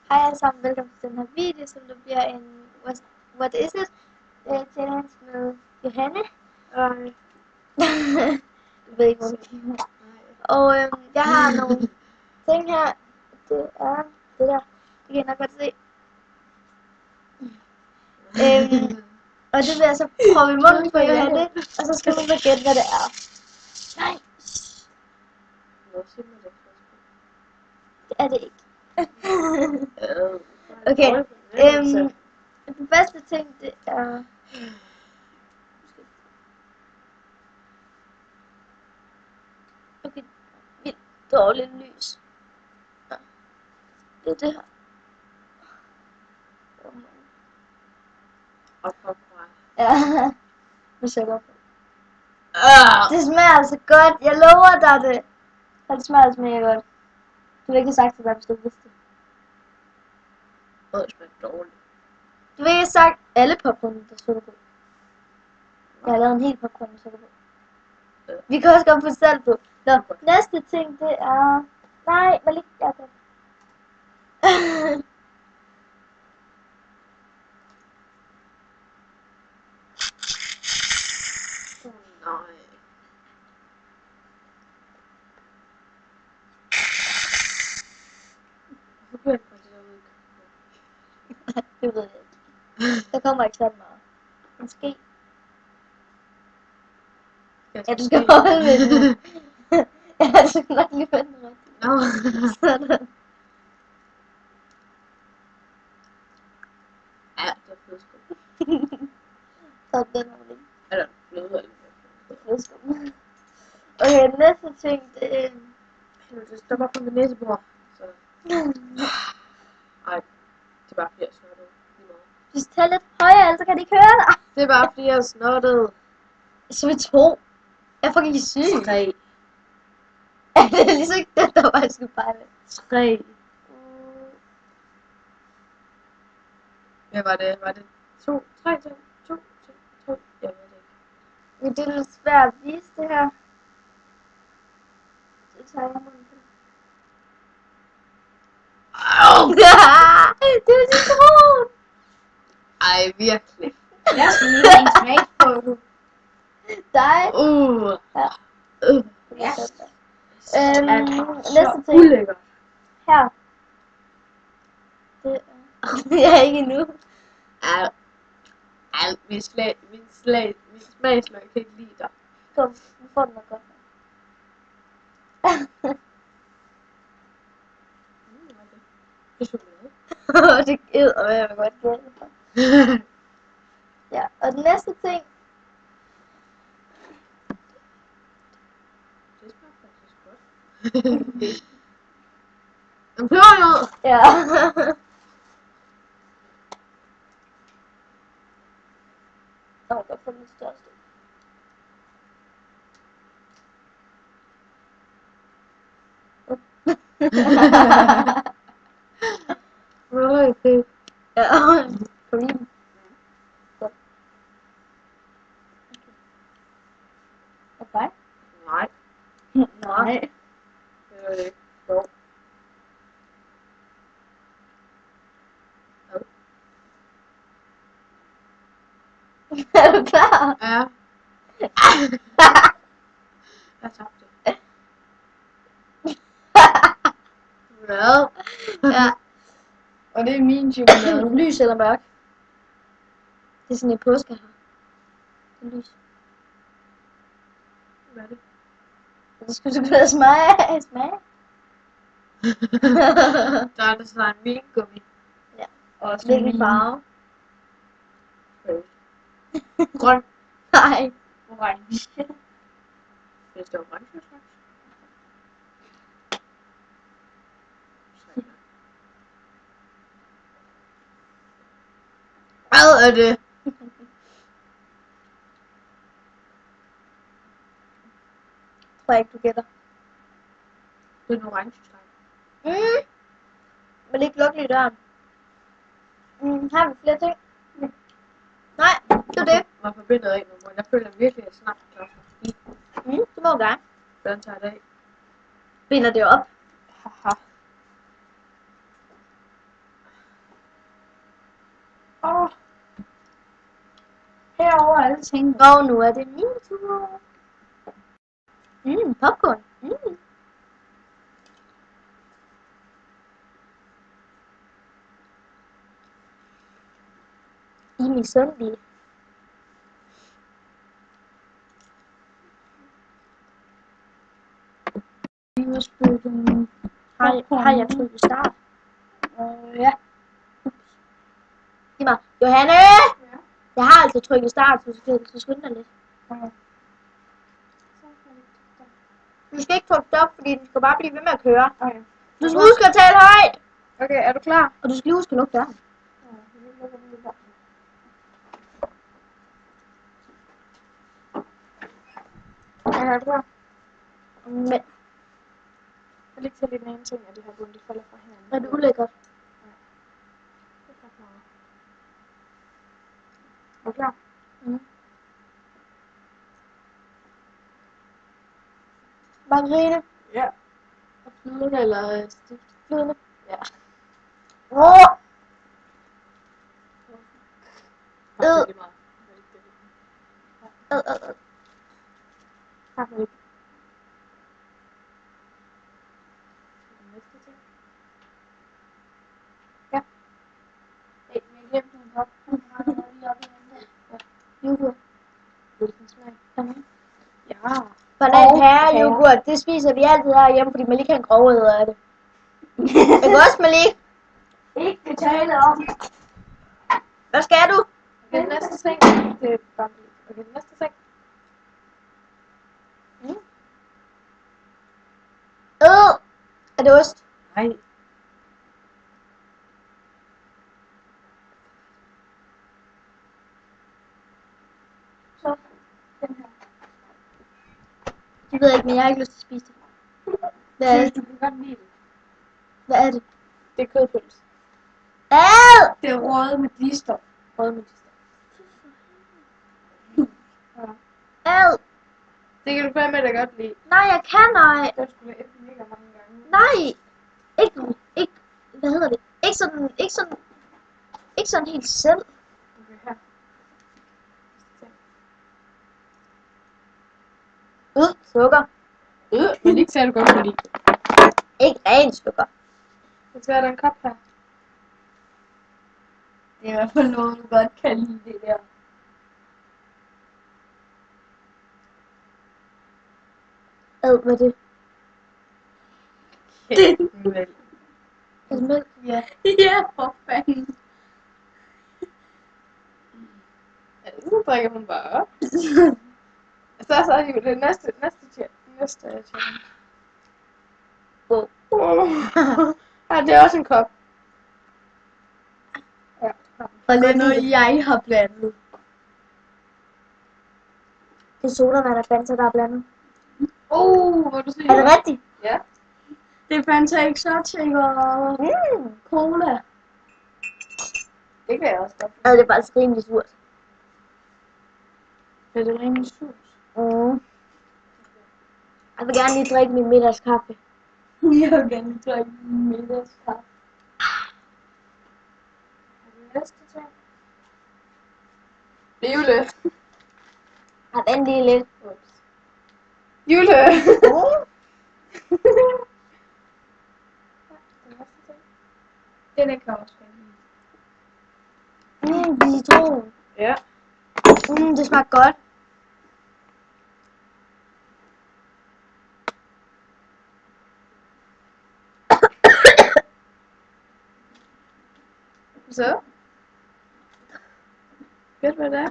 Hej alle sammen, velkommen til den her video, som der bliver en What is it? Challenge med Johanne. Og jeg ved ikke, hvor det er. Og jeg har nogle ting her. Det er det der. Det kan I nok godt se. Og det vil jeg så proppe i munden på Johanne, og så skal hun så gætte, hvad det er. Nej. Det er det ikke. Okay. Den første ting, det er... Okay, vildt dårligt lys. Ja. Det er det her. Ja, nu ser jeg godt på. Det smager så godt, jeg lover dig det. Det smager altså mega godt. Du vil ikke have sagt til dig, hvis du vidste det. Det smager dårligt. Du vil ikke have sagt alle popcorn, der sukker på. Jeg har lavet en hel popcorn med sukker på. Vi kan også godt få salt på. Nå, næste ting, det er... Nej, Malik, jeg kan. Nej. Det ved jeg ikke. Der kommer ikke sådan meget. Måske. Ja, du skal holde med den. Ja, du skal nok lige vende den rigtigt. Nå. Sådan. Ja, det er flødeskum. Så den er lige. Eller fløde eller Flødeskum. Okay, næste ting, det er... det står bare på min næsebord. Så. Ej, det er bare fordi jeg er snottet. Hvis du tager lidt højere, ellers kan de ikke høre dig. Det er bare fordi jeg er snottet. Så vi 2. Jeg er fucking syg. 3. Ja, det er ligesom ikke det, der var, skulle fejle. 3. Hvad var det? Var det 2, 3, 2, 2, 2? Jeg ved det ikke. Men det er lidt svært at vise det her. Så tager jeg munden på det. Det er citron! Ej, virkelig. Jeg skal lige have en smagsprøve. Dig? Ja. Ja. Ja. Næste ting. Ulækkert. Her. Det er ikke endnu. Min smagsløg kan ikke lide dig. Kom, nu får den noget godt. Det er chokolade. Det æder, hvad jeg vil godt gætte. Ja, og den næste ting. Det smager faktisk godt. En peberjød. Ja. Jeg må godt få den største. Okay. Ja, cream. Godt. Okay. Nej. Nej. Det er det ikke. Jo. Er du klar? Ja. Jeg tabte. Hvad? Ja. Og det er min chokolade. Lys eller mørk? Det er sådan en påske her. Det er lys. Hvad er det? Så skal du kunne smage. Smage. Der er det sådan en vingummi. Ja. Og Hvilken farve? Grøn. Nej. orange. Hvis det er orange slags. Hvad er det? Tror jeg ikke, du gætter. Det er en orange slags. Men ikke lukke lige døren. Har vi flere ting? Nej, det er det. Hvorfor binder jeg ikke noget? Jeg føler virkelig, at jeg snart er klar. Det må du gerne. Hvordan tager det af? Binder det op. Haha. herovre alle ting. Og nu er det min tur. Popcorn. I er misundelige. Vi var spillet. Har jeg trykket start? Ja. Sig mig, Johanne! Ja. Jeg har altså trykket start, så du skal skynde dig lidt. Okay. Du skal ikke trykke stop, fordi den skal bare blive ved med at køre. Okay. Du skal huske at tale højt! Okay, er du klar? Og du skal lige huske at lukke døren. Ja, er du klar? Men Jeg vil ikke tage lige den ene ting, at det her bund, det falder fra hinanden. er det ulækkert? Det er ret meget. Er du klar? Margarine? Ja. Og flydende eller stift? Flydende? Ja. Åh! Det er lige meget. Tak for det. Den næste ting. Hey, vi glemte en kop. Den har jeg lige oppe i vinduet. Yoghurt. Hvilken smag? Ja. Banan, yoghurt, det spiser vi altid herhjemme, fordi Malik kan grovæder af det. Ikke også, Malik? Ikke tale om. Hvad skal du? Okay, den næste ting. Det er bare lige. Okay, den næste ting. Er det ost? Nej. Så den her. Det ved jeg ikke, men jeg har ikke lyst til at spise det. Hvad er det? Du kan godt lide det. Hvad er det? Det er kødpølse. Ad! Det er røde med glister. Rød med klister. Ad! Det kan du fandme da godt lide. Nej, jeg kan ej. Det skulle jeg æde mega mange gange. Nej! Ikke, hvad hedder det? Ikke sådan helt selv. Okay, her. Sukker. Men ikke sagde du godt kunne lide. Ikke ren sukker. Så tager der en kop her. Det er i hvert fald noget, du godt kan lide det der. Ad, hvad er det? Vel. Er det mælk? Ja. Ja, for fanden. Ja, så drikker hun bare op. Så er det jo det næste challenge. Wow. Ja, det er også en kop. Ja, Og Det er lidt noget, jeg har blandet. Det er sodavand og Fanta, der er blandet. hvor du siger. Er det rigtigt? Ja. Det er Fanta Exotic og cola. Det kan jeg også godt. Ja, det er faktisk rimelig surt. Er det rimelig surt? Jeg vil gerne lige drikke min middagskaffe. Jeg vil gerne drikke middagskaffe. Næste ting. Det er Jule. Ej, vent lige lidt. Ups. Jule. Den er også Citron. Ja. Det smager godt. Så. Gæt hvad det er.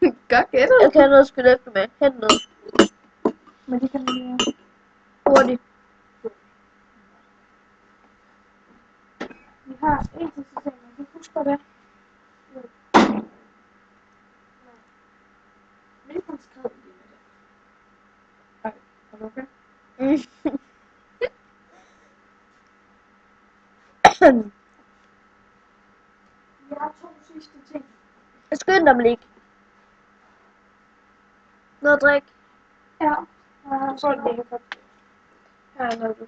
Godt gættet. Jeg kan noget skyld efter med. Hent noget. Men det kan man gøre. Hurtigt. Vi har en til ting, men vi husker det. Hvilken skrev lige med det? Ej, er du okay? Vi har 2 sidste ting. Skynd dig, Malik. Noget at drikke. Ja. Jeg får det lige godt. Her er noget, du.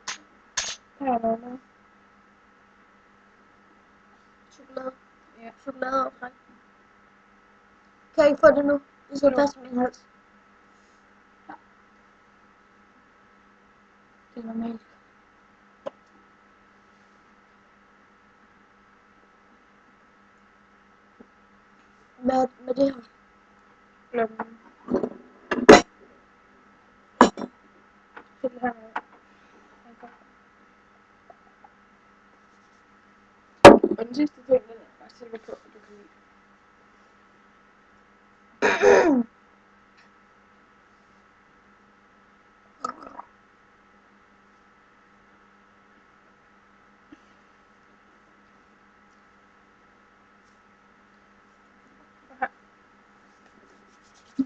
Her er noget med. Chokolade. Ja. Chokolade og drik. Kan jeg ikke få det nu? Det sidder fast i min hals. Det er normalt. Hvad med det her? Fyld her med. Og den sidste ting, den er bare sikker på, at du kan lide.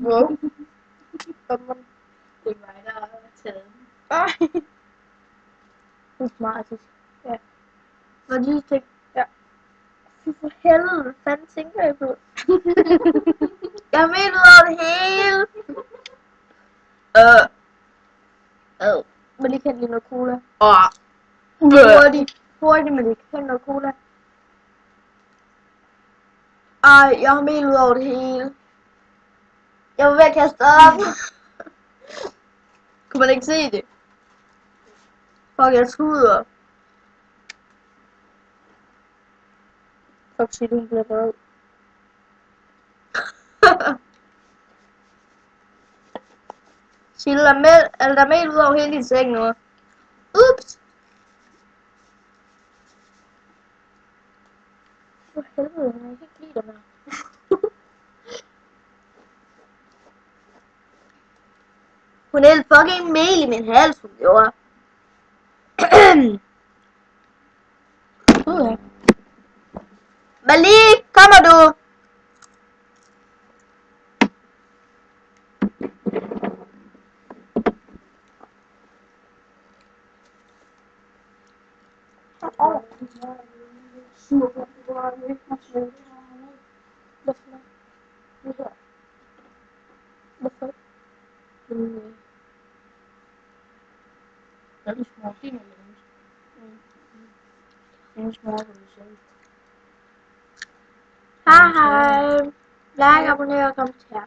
Wow. Sådan. Det er mig, der har taget den. Ej. Det er smart. Ja. Hvad de ting? Ja. Fy for helvede, hvad fanden tænker jeg på? Jeg er med ud over det hele. Men lige kan lige noget cola. Hurtigt, men ikke kan noget cola. Ej, jeg har mel ud over det hele. Jeg var ved at kaste op. Kunne man ikke se det? Fuck, jeg tuder. Fuck, siger du, hun bliver vred. Sille, er der mel ud over hele din seng nu? Ups. For helvede, jeg kan ikke lide dem her. Hun hældte fucking mel i min hals, hun gjorde. Malik, kommer du? Hvorfor? Er du små? Det er noget andet. Det er små, hvor du selv. Hej hej. Like, abonner og kommenter.